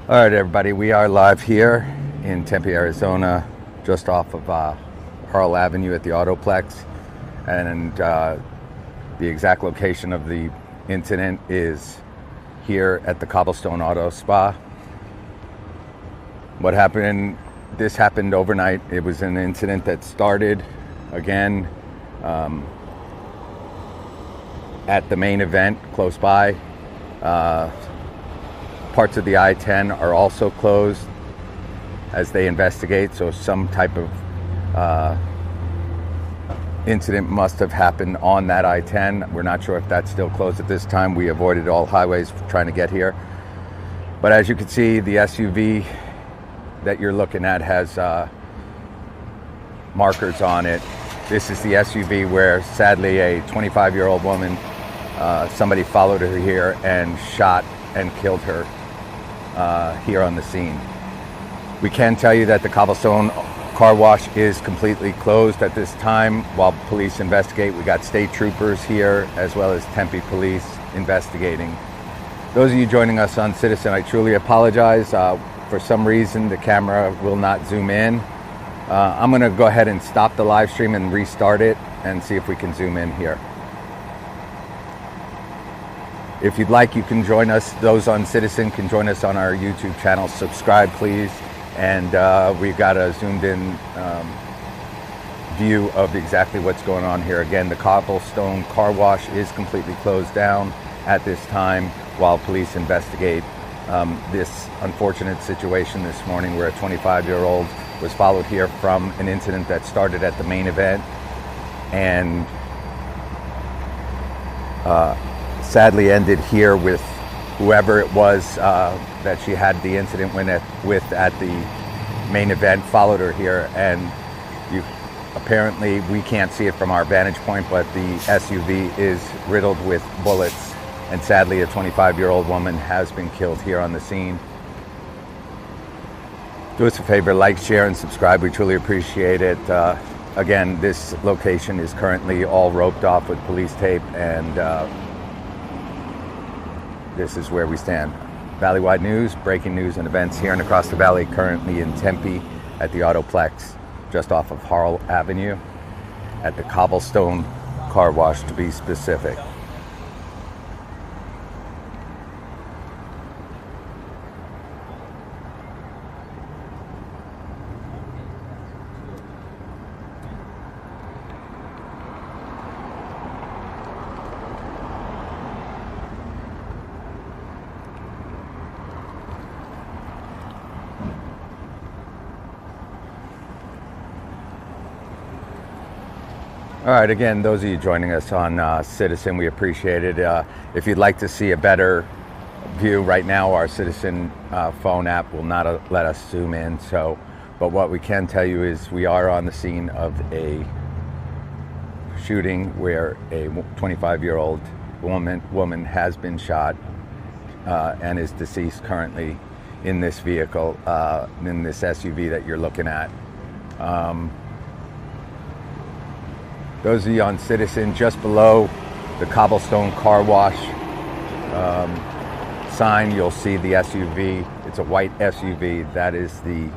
All right, everybody, we are live here in Tempe, Arizona, just off of Harl Avenue at the Autoplex. And the exact location of the incident is here at the Cobblestone Auto Spa. What happened, this happened overnight. It was an incident that started, again, at the main event close by. Parts of the I-10 are also closed as they investigate, so some type of incident must have happened on that I-10. We're not sure if that's still closed at this time. We avoided all highways trying to get here. But as you can see, the SUV that you're looking at has markers on it. This is the SUV where, sadly, a 25-year-old woman, somebody followed her here and shot and killed her here on the scene. We can tell you that the Cobblestone car wash is completely closed at this time while police investigate. We got state troopers here as well as Tempe police investigating. Those of you joining us on Citizen, I truly apologize. For some reason, the camera will not zoom in. I'm going to go ahead and stop the live stream and restart it and see if we can zoom in here. If you'd like, you can join us. Those on Citizen can join us on our YouTube channel. Subscribe, please. And we've got a zoomed-in view of exactly what's going on here. Again, the Cobblestone car wash is completely closed down at this time while police investigate this unfortunate situation this morning where a 25-year-old was followed here from an incident that started at the main event and sadly ended here with whoever it was that she had the incident with at the main event followed her here. And apparently we can't see it from our vantage point, but the SUV is riddled with bullets, and sadly a 25-year-old woman has been killed here on the scene. Do us a favor, like, share, and subscribe. We truly appreciate it. Again, this location is currently all roped off with police tape, and this is where we stand. Valley-wide news, breaking news and events here and across the valley, currently in Tempe at the Autoplex, just off of Harl Avenue at the Cobblestone car wash, to be specific. All right, again, those of you joining us on Citizen, we appreciate it. If you'd like to see a better view right now, our Citizen phone app will not let us zoom in. But what we can tell you is we are on the scene of a shooting where a 25-year-old woman has been shot and is deceased currently in this vehicle, in this SUV that you're looking at. Those of you on Citizen, just below the Cobblestone car wash sign, you'll see the SUV. It's a white SUV. That is the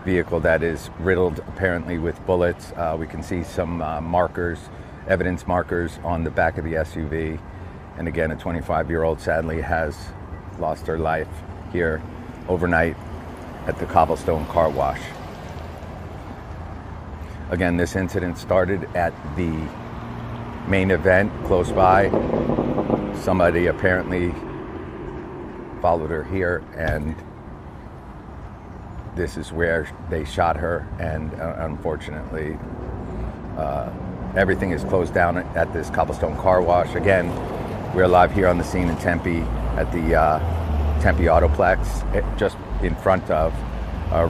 vehicle that is riddled apparently with bullets. We can see some markers, evidence markers on the back of the SUV. And again, a 25-year-old sadly has lost her life here overnight at the Cobblestone car wash. Again, this incident started at the main event close by. Somebody apparently followed her here, and this is where they shot her. And unfortunately, everything is closed down at this Cobblestone car wash. Again, we're live here on the scene in Tempe at the Tempe Autoplex, just in front of,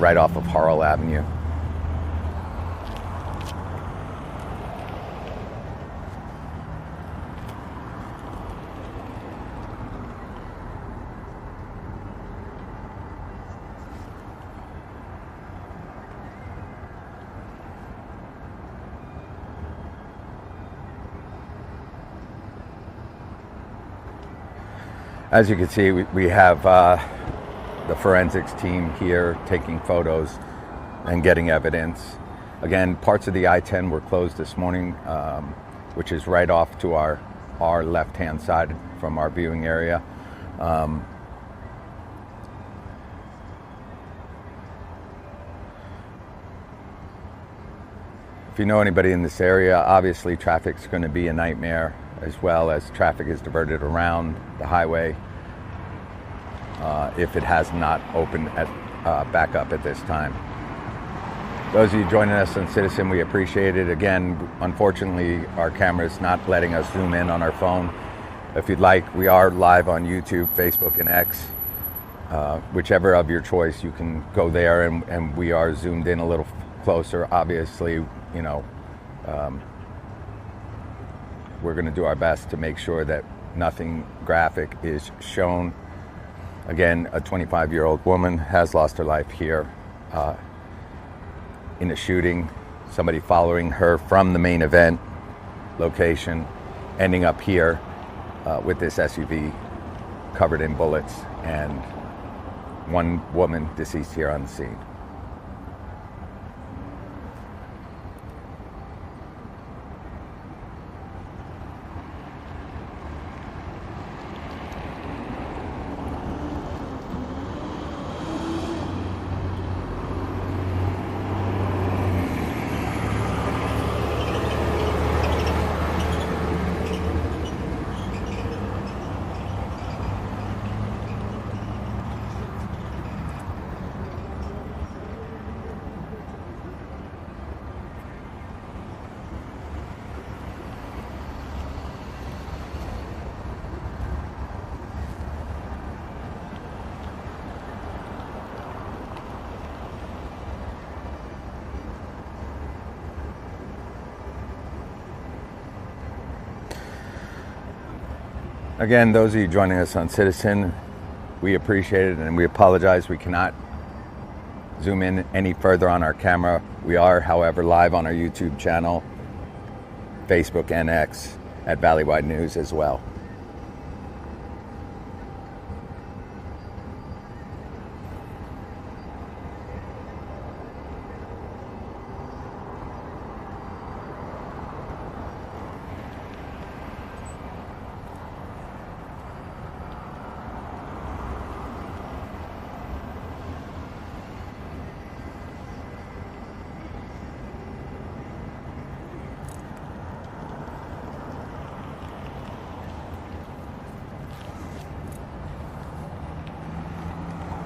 right off of Harl Avenue. As you can see, we have the forensics team here taking photos and getting evidence. Again, parts of the I-10 were closed this morning, which is right off to our left-hand side from our viewing area. If you know anybody in this area, obviously traffic's going to be a nightmare, as well as traffic is diverted around the highway if it has not opened back up at this time. Those of you joining us on Citizen, we appreciate it. Again, unfortunately, our camera is not letting us zoom in on our phone. If you'd like, we are live on YouTube, Facebook, and X. Whichever of your choice, you can go there, and we are zoomed in a little closer. Obviously, you know, we're going to do our best to make sure that nothing graphic is shown. Again, a 25-year-old woman has lost her life here in a shooting. Somebody following her from the main event location, ending up here with this SUV covered in bullets, and one woman deceased here on the scene. Again, those of you joining us on Citizen, we appreciate it, and we apologize we cannot zoom in any further on our camera. We are, however, live on our YouTube channel, Facebook, and X at Valleywide News as well.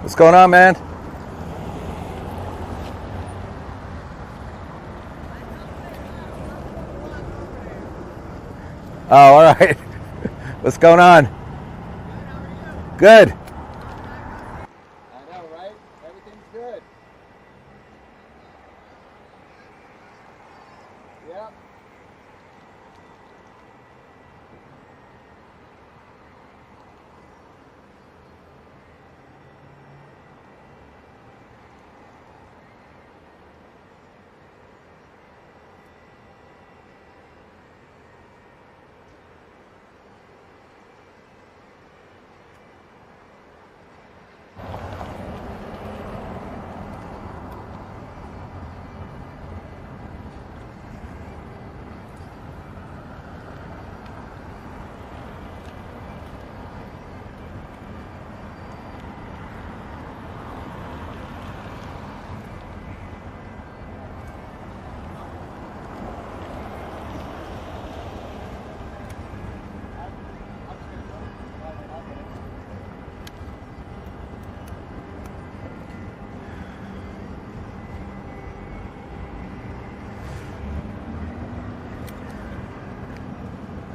What's going on, man? Oh, all right. What's going on? Good. I know, right? Everything's good. Yep.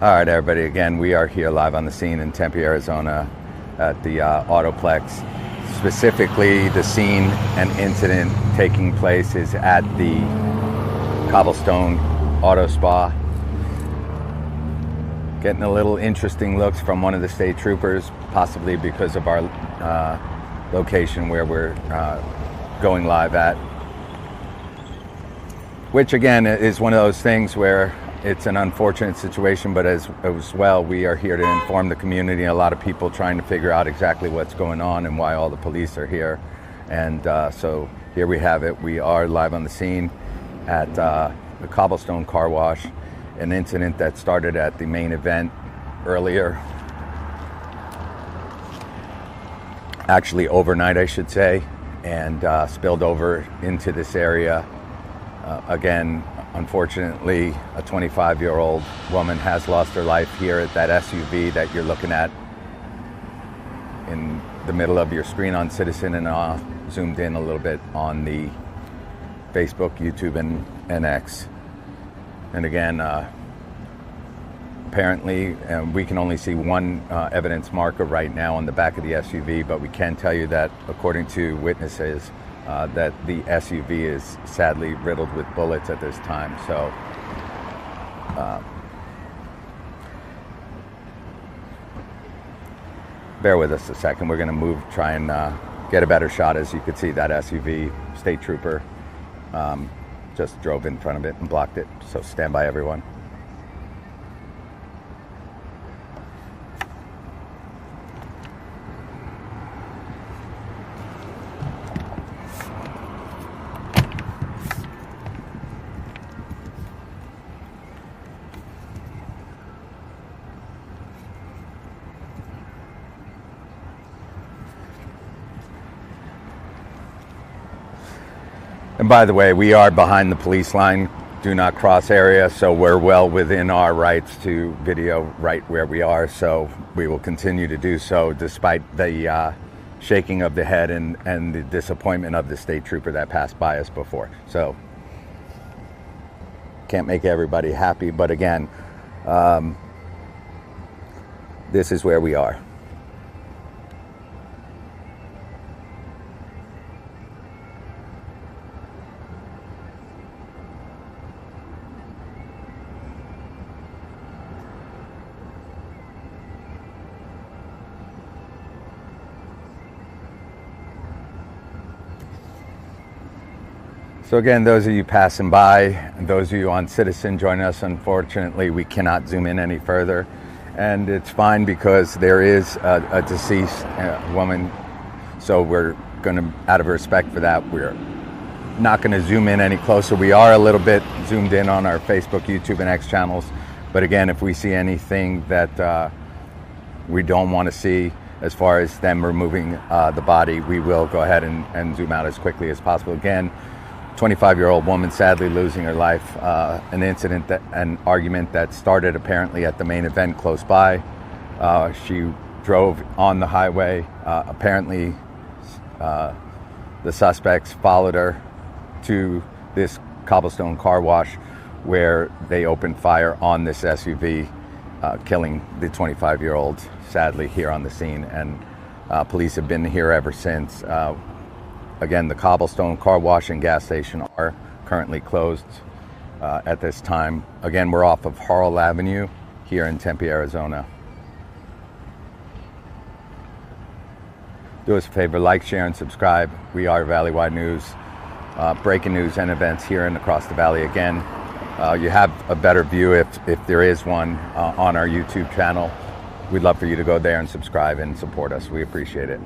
All right, everybody. Again, we are here live on the scene in Tempe, Arizona at the Autoplex. Specifically, the scene and incident taking place is at the Cobblestone Auto Spa. Getting a little interesting looks from one of the state troopers, possibly because of our location where we're going live at. Which, again, is one of those things where, it's an unfortunate situation, but as well, we are here to inform the community. A lot of people trying to figure out exactly what's going on and why all the police are here. And so here we have it. We are live on the scene at the Cobblestone car wash, an incident that started at the main event earlier. Actually overnight, I should say, and spilled over into this area. Again, unfortunately, a 25-year-old woman has lost her life here at that SUV that you're looking at in the middle of your screen on Citizen, and zoomed in a little bit on the Facebook, YouTube, and X. And again, apparently, we can only see one evidence marker right now on the back of the SUV, but we can tell you that, according to witnesses, that the SUV is sadly riddled with bullets at this time. So bear with us a second. We're going to move, try and get a better shot. As you can see, that SUV, state trooper, just drove in front of it and blocked it. So stand by, everyone. And by the way, we are behind the police line, do not cross area, so we're well within our rights to video right where we are. So we will continue to do so despite the shaking of the head and the disappointment of the state trooper that passed by us before. So can't make everybody happy, but again, this is where we are. So again, those of you passing by, and those of you on Citizen joining us, unfortunately, we cannot zoom in any further. And it's fine because there is a deceased woman. So we're going to, out of respect for that, we're not going to zoom in any closer. We are a little bit zoomed in on our Facebook, YouTube, and X channels. But again, if we see anything that we don't want to see, as far as them removing the body, we will go ahead and zoom out as quickly as possible. Again, 25-year-old woman sadly losing her life, an incident, an argument that started apparently at the main event close by. She drove on the highway. Apparently, the suspects followed her to this Cobblestone car wash where they opened fire on this SUV, killing the 25-year-old sadly here on the scene. And police have been here ever since. Again, the Cobblestone car wash and gas station are currently closed at this time. Again, we're off of Harl Avenue here in Tempe, Arizona. Do us a favor, like, share, and subscribe. We are Valley-wide News, breaking news and events here and across the valley. Again, you have a better view if there is one on our YouTube channel. We'd love for you to go there and subscribe and support us. We appreciate it.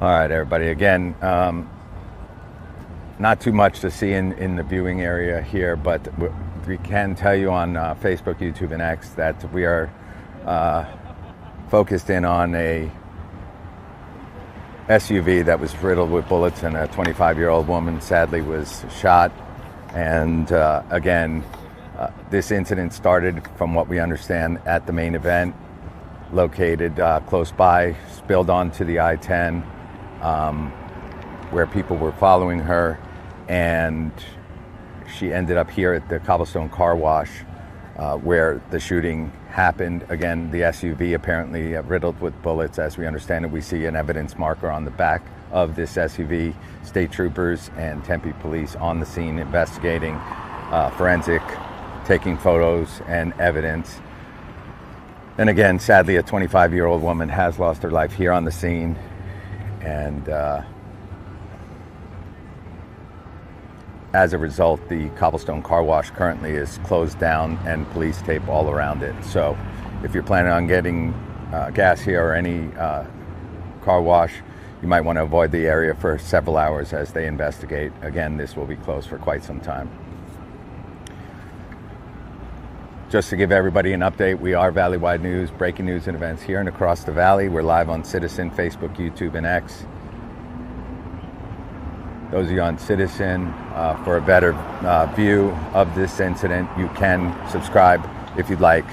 All right, everybody. Again, not too much to see in the viewing area here, but we can tell you on Facebook, YouTube, and X that we are focused in on a SUV that was riddled with bullets, and a 25-year-old woman sadly was shot. And again, this incident started, from what we understand, at the main event, located close by, spilled onto the I-10, where people were following her, and she ended up here at the Cobblestone car wash, where the shooting happened. Again, the SUV apparently riddled with bullets. As we understand it, we see an evidence marker on the back of this SUV. State troopers and Tempe police on the scene investigating, forensic, taking photos and evidence. And again, sadly, a 25-year-old woman has lost her life here on the scene. And as a result, the Cobblestone car wash currently is closed down and police tape all around it. So if you're planning on getting gas here or any car wash, you might want to avoid the area for several hours as they investigate. Again, this will be closed for quite some time. Just to give everybody an update, we are Valley-wide news, breaking news and events here and across the valley. We're live on Citizen, Facebook, YouTube, and X. Those of you on Citizen, for a better view of this incident, you can subscribe if you'd like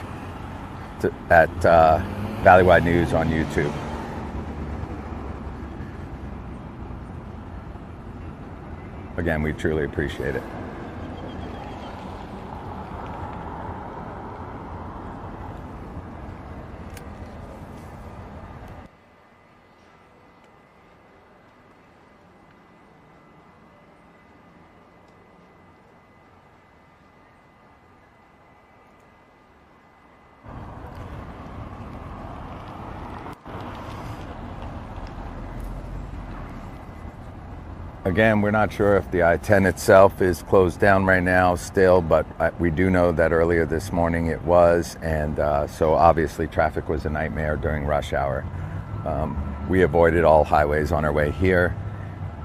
at Valley-wide News on YouTube. Again, we truly appreciate it. Again, we're not sure if the I-10 itself is closed down right now still, but we do know that earlier this morning it was, and so obviously traffic was a nightmare during rush hour. We avoided all highways on our way here,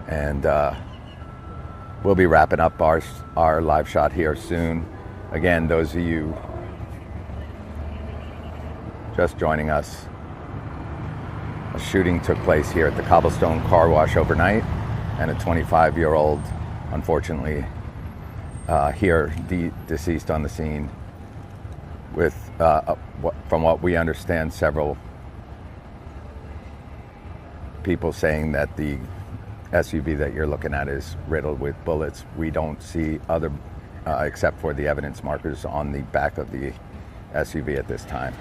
and we'll be wrapping up our live shot here soon. Again, those of you just joining us, a shooting took place here at the Cobblestone car wash overnight, and a 25-year-old, unfortunately, here deceased on the scene with, from what we understand, several people saying that the SUV that you're looking at is riddled with bullets. We don't see other, except for the evidence markers on the back of the SUV at this time.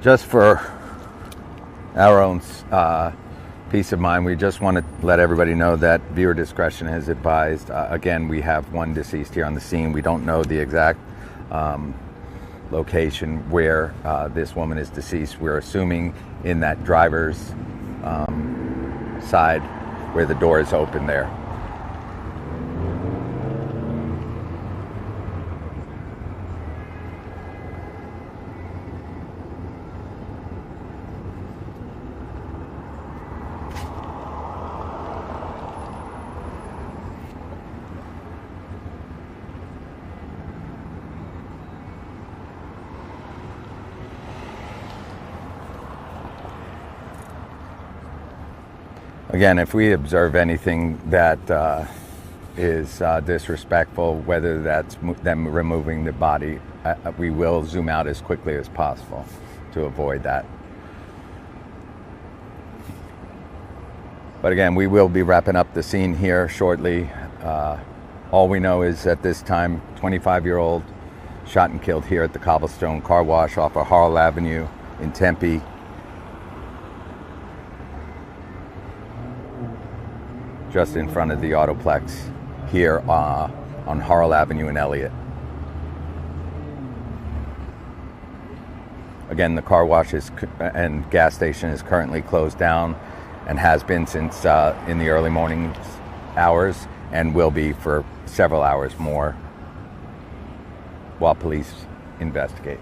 Just for our own peace of mind, we just want to let everybody know that viewer discretion is advised. Again, we have one deceased here on the scene. We don't know the exact location where this woman is deceased. We're assuming in that driver's side where the door is open there. Again, if we observe anything that is disrespectful, whether that's them removing the body, we will zoom out as quickly as possible to avoid that. But again, we will be wrapping up the scene here shortly. All we know is at this time, 25-year-old shot and killed here at the Cobblestone car wash off of Harl Avenue in Tempe. Just in front of the Autoplex here on Harl Avenue in Elliott. Again, the car wash and gas station is currently closed down and has been since in the early morning hours, and will be for several hours more while police investigate.